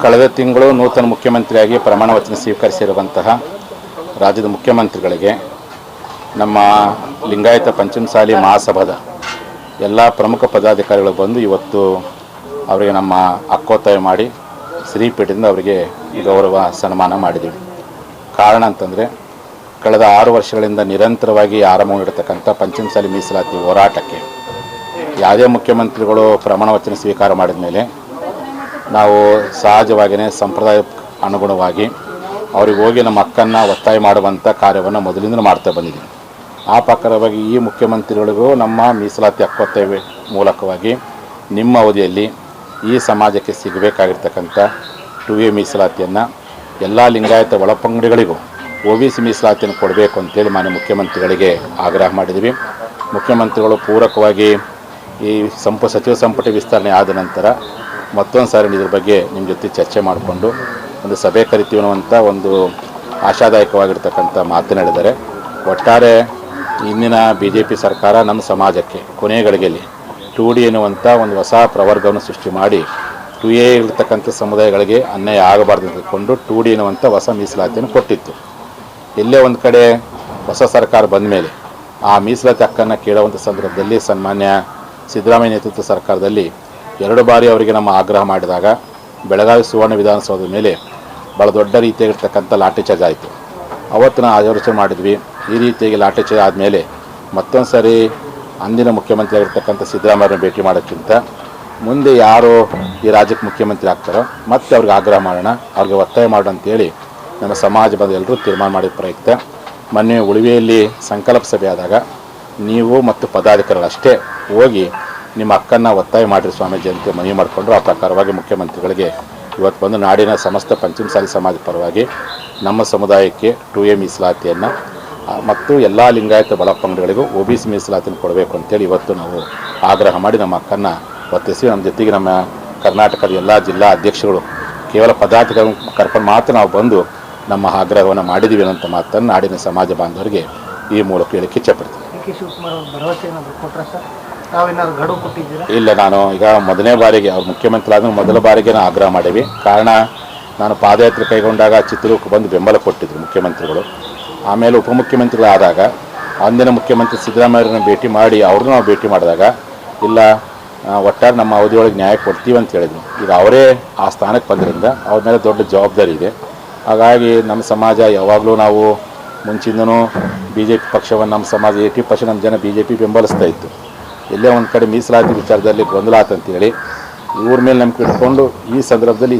ಕಳೆದ ತಿಂಗಳು ನೂತನ ಮುಖ್ಯಮಂತ್ರಿಯಾಗಿ ಪ್ರಮಾಣ ವಚನ ಸ್ವೀಕರಿಸಿರುವಂತಹ ರಾಜ್ಯದ ಮುಖ್ಯಮಂತ್ರಿಗಳಿಗೆ ನಮ್ಮ ಲಿಂಗಾಯತ ಪಂಚಮಸಾಲಿ ಮಹಾಸಭಾದ ಎಲ್ಲ ಪ್ರಮುಖ ಪದಾಧಿಕಾರಿಗಳು ಬಂದು ಇವತ್ತು ಅವರಿಗೆ ನಮ್ಮ ಹಕ್ಕೊತ್ತಾಯ ಮಾಡಿ ಶ್ರೀಪೀಠದಿಂದ ಅವರಿಗೆ ಗೌರವ ಸನ್ಮಾನ ಮಾಡಿದ್ದೀವಿ. ಕಾರಣ ಅಂತಂದರೆ ಕಳೆದ 6 ವರ್ಷಗಳಿಂದ ನಿರಂತರವಾಗಿ ಆರಂಭವಾಗಿರತಕ್ಕಂಥ ಪಂಚಮಸಾಲಿ ಮೀಸಲಾತಿ ಹೋರಾಟಕ್ಕೆ ಯಾವುದೇ ಮುಖ್ಯಮಂತ್ರಿಗಳು ಪ್ರಮಾಣ ವಚನ ಸ್ವೀಕಾರ ಮಾಡಿದ ಮೇಲೆ ನಾವು ಸಹಜವಾಗಿಯೇ ಸಂಪ್ರದಾಯ ಅನುಗುಣವಾಗಿ ಅವ್ರಿಗೆ ಹೋಗಿ ನಮ್ಮ ಹಕ್ಕನ್ನು ಒತ್ತಾಯ ಮಾಡುವಂಥ ಕಾರ್ಯವನ್ನು ಮೊದಲಿಂದ ಮಾಡ್ತಾ ಬಂದಿದ್ದೀವಿ. ಆ ಪ್ರಕಾರವಾಗಿ ಈ ಮುಖ್ಯಮಂತ್ರಿಗಳಿಗೂ ನಮ್ಮ ಮೀಸಲಾತಿ ಹಕ್ಕೊತ್ತಾಯ ಮೂಲಕವಾಗಿ ನಿಮ್ಮ ಅವಧಿಯಲ್ಲಿ ಈ ಸಮಾಜಕ್ಕೆ ಸಿಗಬೇಕಾಗಿರ್ತಕ್ಕಂಥ 2A ಮೀಸಲಾತಿಯನ್ನು ಎಲ್ಲ ಲಿಂಗಾಯತ ಒಳಪಂಗಡಿಗಳಿಗೂ OBC ಮೀಸಲಾತಿಯನ್ನು ಕೊಡಬೇಕು ಅಂತೇಳಿ ಮಾನ್ಯ ಮುಖ್ಯಮಂತ್ರಿಗಳಿಗೆ ಆಗ್ರಹ ಮಾಡಿದ್ದೀವಿ. ಮುಖ್ಯಮಂತ್ರಿಗಳು ಪೂರಕವಾಗಿ ಈ ಸಚಿವ ಸಂಪುಟ ವಿಸ್ತರಣೆ ಆದ ನಂತರ ಮತ್ತೊಂದು ಸಾರಿ ಇದ್ರ ಬಗ್ಗೆ ನಿಮ್ಮ ಜೊತೆ ಚರ್ಚೆ ಮಾಡಿಕೊಂಡು ಒಂದು ಸಭೆ ಕರಿತೀವಿ ಅನ್ನುವಂಥ ಒಂದು ಆಶಾದಾಯಕವಾಗಿರ್ತಕ್ಕಂಥ ಮಾತನಾಡಿದ್ದಾರೆ. ಒಟ್ಟಾರೆ ಇಂದಿನ BJP ಸರ್ಕಾರ ನಮ್ಮ ಸಮಾಜಕ್ಕೆ ಕೊನೆಯ ಗಳಿಗೆಯಲ್ಲಿ 2D ಎನ್ನುವಂಥ ಒಂದು ಹೊಸ ಪ್ರವರ್ಗವನ್ನು ಸೃಷ್ಟಿ ಮಾಡಿ 2A ಇರತಕ್ಕಂಥ ಸಮುದಾಯಗಳಿಗೆ ಅನ್ಯಾಯ ಆಗಬಾರ್ದು ಅಂದುಕೊಂಡು 2D ಎನ್ನುವಂಥ ಹೊಸ ಮೀಸಲಾತಿಯನ್ನು ಕೊಟ್ಟಿತ್ತು. ಎಲ್ಲೇ ಒಂದು ಕಡೆ ಹೊಸ ಸರ್ಕಾರ ಬಂದ ಮೇಲೆ ಆ ಮೀಸಲಾತಿ ಹಕ್ಕನ್ನು ಕೇಳುವಂಥ ಸಂದರ್ಭದಲ್ಲಿ ಸನ್ಮಾನ್ಯ ಸಿದ್ದರಾಮಯ್ಯ ನೇತೃತ್ವ ಸರ್ಕಾರದಲ್ಲಿ 2 ಬಾರಿ ಅವರಿಗೆ ನಮ್ಮ ಆಗ್ರಹ ಮಾಡಿದಾಗ ಬೆಳಗಾವಿ ಸುವರ್ಣ ವಿಧಾನಸೌಧದ ಮೇಲೆ ಭಾಳ ದೊಡ್ಡ ರೀತಿಯಾಗಿರ್ತಕ್ಕಂಥ ಲಾಠಿ ಚಾರ್ಜ್ ಆಯಿತು. ಅವತ್ತು ನಾವು ಆಲೋಚನೆ ಮಾಡಿದ್ವಿ, ಈ ರೀತಿಯಾಗಿ ಲಾಠಿ ಚಾರ್ಜ್ ಆದಮೇಲೆ ಮತ್ತೊಂದು ಸಾರಿ ಅಂದಿನ ಮುಖ್ಯಮಂತ್ರಿ ಆಗಿರ್ತಕ್ಕಂಥ ಸಿದ್ದರಾಮಯ್ಯನ ಭೇಟಿ ಮಾಡೋಕ್ಕಿಂತ ಮುಂದೆ ಯಾರು ಈ ರಾಜ್ಯಕ್ಕೆ ಮುಖ್ಯಮಂತ್ರಿ ಆಗ್ತಾರೋ ಮತ್ತೆ ಅವ್ರಿಗೆ ಆಗ್ರಹ ಮಾಡೋಣ, ಅವ್ರಿಗೆ ಒತ್ತಾಯ ಮಾಡೋಣ ಅಂತೇಳಿ ನಮ್ಮ ಸಮಾಜ ಬಂದು ಎಲ್ಲರೂ ತೀರ್ಮಾನ ಮಾಡಿದ ಪ್ರಯುಕ್ತ ಮೊನ್ನೆ ಉಳಿವೆಯಲ್ಲಿ ಸಂಕಲ್ಪ ಸಭೆ ಆದಾಗ ನೀವು ಮತ್ತು ಪದಾಧಿಕಾರಿಗಳು ಅಷ್ಟೇ ಹೋಗಿ ನಿಮ್ಮ ಹಕ್ಕನ್ನು ಒತ್ತಾಯ ಮಾಡಿರಿ ಸ್ವಾಮೀಜಿ ಅಂತ ಮನವಿ ಮಾಡಿಕೊಂಡ್ರು. ಆ ಪ್ರಕಾರವಾಗಿ ಮುಖ್ಯಮಂತ್ರಿಗಳಿಗೆ ಇವತ್ತು ಬಂದು ನಾಡಿನ ಸಮಸ್ತ ಪಂಚಮಸಾಲಿ ಸಮಾಜ ಪರವಾಗಿ ನಮ್ಮ ಸಮುದಾಯಕ್ಕೆ 2A ಮೀಸಲಾತಿಯನ್ನು ಮತ್ತು ಎಲ್ಲ ಲಿಂಗಾಯತ ಒಳಪಂಗಡಿಗಳಿಗೂ OBC ಮೀಸಲಾತಿಯನ್ನು ಕೊಡಬೇಕು ಅಂತೇಳಿ ಇವತ್ತು ನಾವು ಆಗ್ರಹ ಮಾಡಿ ನಮ್ಮ ಹಕ್ಕನ್ನು ಒತ್ತಿಸಿ ನಮ್ಮ ಜೊತೆಗೆ ನಮ್ಮ ಕರ್ನಾಟಕದ ಎಲ್ಲ ಜಿಲ್ಲಾ ಅಧ್ಯಕ್ಷಗಳು ಕೇವಲ ಪದಾಧಿಕಾರಿಗಳನ್ನು ಕರ್ಕೊಂಡು ಮಾತ್ರ ನಾವು ಬಂದು ನಮ್ಮ ಆಗ್ರಹವನ್ನು ಮಾಡಿದ್ದೀವಿ ಅನ್ನೋಂಥ ಮಾತನ್ನು ನಾಡಿನ ಸಮಾಜ ಬಾಂಧವರಿಗೆ ಈ ಮೂಲಕ ಹೇಳಿಕ್ಕೆ ಇಚ್ಛೆಪಡ್ತೀನಿ. ಇಲ್ಲ, ನಾನು ಈಗ ಮೊದಲನೇ ಬಾರಿಗೆ ಅವ್ರು ಮುಖ್ಯಮಂತ್ರಿ ಆದ ಮೊದಲ ಬಾರಿಗೆ ನಾನು ಆಗ್ರಹ ಮಾಡೀವಿ. ಕಾರಣ, ನಾನು ಪಾದಯಾತ್ರೆ ಕೈಗೊಂಡಾಗ ಚಿತ್ರದುರ್ಗಕ್ಕೆ ಬಂದು ಬೆಂಬಲ ಕೊಟ್ಟಿದ್ರು ಮುಖ್ಯಮಂತ್ರಿಗಳು. ಆಮೇಲೆ ಉಪಮುಖ್ಯಮಂತ್ರಿಗಳಾದಾಗ ಅಂದಿನ ಮುಖ್ಯಮಂತ್ರಿ ಸಿದ್ದರಾಮಯ್ಯರನ್ನ ಭೇಟಿ ಮಾಡಿ ಅವ್ರನ್ನೂ ನಾವು ಭೇಟಿ ಮಾಡಿದಾಗ ಇಲ್ಲ ಒಟ್ಟಾರೆ ನಮ್ಮ ಅವಧಿಯೊಳಗೆ ನ್ಯಾಯ ಕೊಡ್ತೀವಿ ಅಂತ ಹೇಳಿದ್ರು. ಈಗ ಅವರೇ ಆ ಸ್ಥಾನಕ್ಕೆ ಬಂದಿದ್ದರಿಂದ ಅವ್ರ ಮೇಲೆ ದೊಡ್ಡ ಜವಾಬ್ದಾರಿ ಇದೆ. ಹಾಗಾಗಿ ನಮ್ಮ ಸಮಾಜ ಯಾವಾಗಲೂ ನಾವು ಮುಂಚಿಂದನೂ BJP ಪಕ್ಷವನ್ನು ನಮ್ಮ ಸಮಾಜ 80% ನಮ್ಮ ಜನ BJP ಬೆಂಬಲಿಸ್ತಾ ಇತ್ತು. ಎಲ್ಲೇ ಒಂದು ಕಡೆ ಮೀಸಲಾತಿ ವಿಚಾರದಲ್ಲಿ ಗೊಂದಲ ಆತಂತೇಳಿ ಇವ್ರ ಮೇಲೆ ನಂಬಿಕೆ ಇಟ್ಕೊಂಡು ಈ ಸಂದರ್ಭದಲ್ಲಿ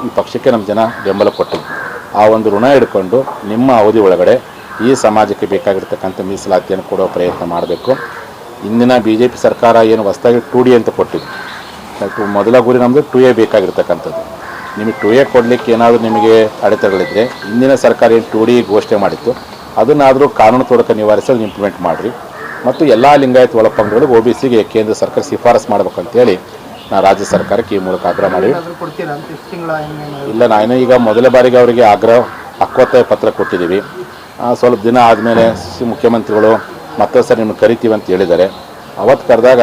ಈ ಪಕ್ಷಕ್ಕೆ ನಮ್ಮ ಜನ ಬೆಂಬಲ ಕೊಟ್ಟಿದ್ದು. ಆ ಒಂದು ಋಣ ಹಿಡ್ಕೊಂಡು ನಿಮ್ಮ ಅವಧಿ ಒಳಗಡೆ ಈ ಸಮಾಜಕ್ಕೆ ಬೇಕಾಗಿರ್ತಕ್ಕಂಥ ಮೀಸಲಾತಿಯನ್ನು ಕೊಡೋ ಪ್ರಯತ್ನ ಮಾಡಬೇಕು. ಇಂದಿನ BJP ಸರ್ಕಾರ ಏನು ಹೊಸದಾಗಿ 2D ಅಂತ ಕೊಟ್ಟಿದ್ದು, ಮೊದಲ ಗುರಿ ನಮ್ಮದು 2A ಬೇಕಾಗಿರ್ತಕ್ಕಂಥದ್ದು. ನಿಮಗೆ 2A ಕೊಡಲಿಕ್ಕೆ ಏನಾದರೂ ನಿಮಗೆ ಅಡೆತಡೆಗಳಿದ್ದರೆ ಇಂದಿನ ಸರ್ಕಾರ ಏನು 2D ಘೋಷಣೆ ಮಾಡಿತ್ತು ಅದನ್ನಾದರೂ ಕಾನೂನು ತೊಡಕ ನಿವಾರಿಸಲು ಇಂಪ್ಲಿಮೆಂಟ್ ಮಾಡಿರಿ ಮತ್ತು ಎಲ್ಲ ಲಿಂಗಾಯತ ಒಳಪಂಗಡಿಗಳಿಗೆ OBCಗೆ ಕೇಂದ್ರ ಸರ್ಕಾರ ಶಿಫಾರಸು ಮಾಡ್ಬೇಕಂತೇಳಿ ನಾನು ರಾಜ್ಯ ಸರ್ಕಾರಕ್ಕೆ ಈ ಮೂಲಕ ಆಗ್ರಹ ಮಾಡಿ. ಇಲ್ಲ, ನಾನು ಈಗ ಮೊದಲ ಬಾರಿಗೆ ಅವರಿಗೆ ಹಕ್ಕೊತ್ತಾಯ ಪತ್ರ ಕೊಟ್ಟಿದ್ದೀವಿ. ಸ್ವಲ್ಪ ದಿನ ಆದಮೇಲೆ ಮುಖ್ಯಮಂತ್ರಿಗಳು ಮತ್ತೊಂದು ಸರಿ ನಿಮ್ಗೆ ಕರಿತೀವಿ ಅಂತ ಹೇಳಿದ್ದಾರೆ. ಅವತ್ತು ಕರೆದಾಗ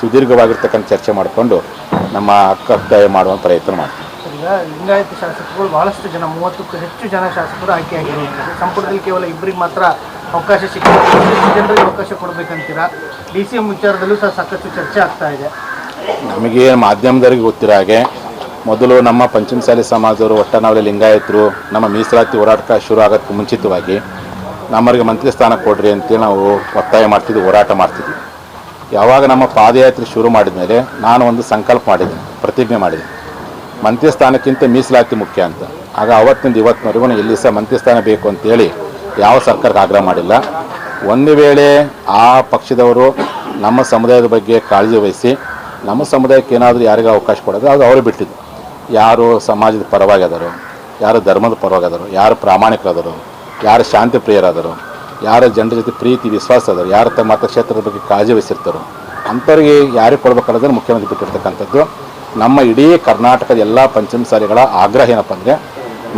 ಸುದೀರ್ಘವಾಗಿರ್ತಕ್ಕಂಥ ಚರ್ಚೆ ಮಾಡಿಕೊಂಡು ನಮ್ಮ ಹಕ್ಕೊತ್ತಾಯ ಮಾಡುವ ಪ್ರಯತ್ನ ಮಾಡ್ತೀವಿ. ಈಗ ಲಿಂಗಾಯತ ಶಾಸಕರು ಬಹಳಷ್ಟು ಜನ 30ಕ್ಕೂ ಹೆಚ್ಚು ಜನ ಶಾಸಕರು ಆಯ್ಕೆಯಾಗಿರುವಂಥದ್ದು. ಸಂಪುಟದಲ್ಲಿ ಕೇವಲ ಇಬ್ಬರಿಗೆ ಮಾತ್ರ ಅವಕಾಶ ಸಿಕ್ಕಿದೆ. ಜನರಿಗೆ ಅವಕಾಶ ಕೊಡಬೇಕಂತೀರಾ? DCM ವಿಚಾರದಲ್ಲೂ ಸಹ ಸಾಕಷ್ಟು ಚರ್ಚೆ ಆಗ್ತಾ ಇದೆ. ನಮಗೆ ಮಾಧ್ಯಮದವರಿಗೆ ಗೊತ್ತಿರೋ ಹಾಗೆ ಮೊದಲು ನಮ್ಮ ಪಂಚಮಸಾಲಿ ಸಮಾಜದವರು ಒಟ್ಟನಾವಳಿ ಲಿಂಗಾಯತರು ನಮ್ಮ ಮೀಸಲಾತಿ ಹೋರಾಟ ಶುರು ಆಗೋದಕ್ಕೆ ಮುಂಚಿತವಾಗಿ ನಮ್ಮವರಿಗೆ ಮಂತ್ರಿ ಸ್ಥಾನ ಕೊಡ್ರಿ ಅಂತೇಳಿ ನಾವು ಒತ್ತಾಯ ಮಾಡ್ತಿದ್ವಿ, ಹೋರಾಟ ಮಾಡ್ತಿದ್ವಿ. ಯಾವಾಗ ನಮ್ಮ ಪಾದಯಾತ್ರೆ ಶುರು ಮಾಡಿದ ಮೇಲೆ ನಾನು ಒಂದು ಸಂಕಲ್ಪ ಮಾಡಿದ್ದೆ, ಪ್ರತಿಜ್ಞೆ ಮಾಡಿದೆ, ಮಂತ್ರಿ ಸ್ಥಾನಕ್ಕಿಂತ ಮೀಸಲಾತಿ ಮುಖ್ಯ ಅಂತ. ಆಗ ಅವತ್ತಿನಿಂದ ಇವತ್ತಿನವರೆಗೂ ಎಲ್ಲಿ ಸಹ ಮಂತ್ರಿ ಸ್ಥಾನ ಬೇಕು ಅಂತೇಳಿ ಯಾವ ಸರ್ಕಾರಕ್ಕೆ ಆಗ್ರಹ ಮಾಡಿಲ್ಲ. ಒಂದು ವೇಳೆ ಆ ಪಕ್ಷದವರು ನಮ್ಮ ಸಮುದಾಯದ ಬಗ್ಗೆ ಕಾಳಜಿ ವಹಿಸಿ ನಮ್ಮ ಸಮುದಾಯಕ್ಕೆ ಏನಾದರೂ ಯಾರಿಗೂ ಅವಕಾಶ ಕೊಡೋದು ಅದು ಅವರೇ ಬಿಟ್ಟಿದ್ದು. ಯಾರು ಸಮಾಜದ ಪರವಾಗಿ ಅದಾರೋ, ಯಾರು ಧರ್ಮದ ಪರವಾಗಿ ಅದಾರೋ, ಯಾರು ಪ್ರಾಮಾಣಿಕರಾದರು, ಯಾರು ಶಾಂತಿ ಪ್ರಿಯರಾದರು, ಯಾರು ಜನರ ಜೊತೆ ಪ್ರೀತಿ ವಿಶ್ವಾಸ ಅದಾರೋ, ಯಾರು ತಮ್ಮ ಮತಕ್ಷೇತ್ರದ ಬಗ್ಗೆ ಕಾಳಜಿ ವಹಿಸಿರ್ತಾರೋ ಅಂಥವ್ರಿಗೆ ಯಾರಿಗೆ ಕೊಡಬೇಕನ್ನೋದನ್ನು ಮುಖ್ಯಮಂತ್ರಿ ಬಿಟ್ಟಿರ್ತಕ್ಕಂಥದ್ದು. ನಮ್ಮ ಇಡೀ ಕರ್ನಾಟಕದ ಎಲ್ಲ ಪಂಚಮಸಾಲಿಗಳ ಆಗ್ರಹ ಏನಪ್ಪ ಅಂದರೆ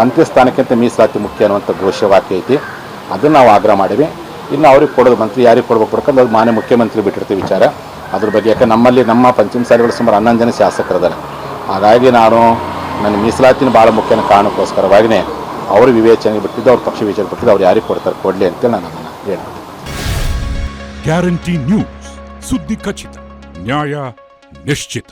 ಮಂತ್ರಿ ಸ್ಥಾನಕ್ಕಿಂತ ಮೀಸಲಾತಿ ಮುಖ್ಯ ಅನ್ನುವಂಥ ಘೋಷವಾಕ್ಯ ಐತಿ. ಅದನ್ನು ನಾವು ಆಗ್ರಹ ಮಾಡೀವಿ. ಇನ್ನು ಅವ್ರಿಗೆ ಕೊಡೋದು ಮಂತ್ರಿ ಯಾರಿಗೆ ಕೊಡ್ಬೇಕು ಬೇಕಂದ್ರೆ ಅದು ಮಾನ್ಯ ಮುಖ್ಯಮಂತ್ರಿ ಬಿಟ್ಟಿರ್ತೀವಿ ವಿಚಾರ ಅದ್ರ ಬಗ್ಗೆ. ಯಾಕೆ ನಮ್ಮ ಪಂಚಮಸಾಲಿಗಳು ಸುಮಾರು 11 ಜನ ಶಾಸಕರಿದ್ದಾರೆ. ಹಾಗಾಗಿ ನಾನು ನನ್ನ ಮೀಸಲಾತಿನ ಭಾಳ ಮುಖ್ಯ ಅನ್ನೋ ಕಾರಣಕ್ಕೋಸ್ಕರವಾಗಿಯೇ ಅವರು ವಿವೇಚನೆಗೆ ಬಿಟ್ಟಿದ್ದು, ಅವ್ರ ಪಕ್ಷ ವಿಚಾರ ಬಿಟ್ಟಿದ್ದು, ಅವ್ರು ಯಾರಿಗೆ ಕೊಡ್ತಾರೆ ಕೊಡಲಿ ಅಂತೇಳಿ ನಾನು ಅದನ್ನು ಹೇಳ್ತೀನಿ. ಗ್ಯಾರಂಟಿ ನ್ಯೂಸ್, ಸುದ್ದಿ ಖಚಿತ, ನ್ಯಾಯ ನಿಶ್ಚಿತ.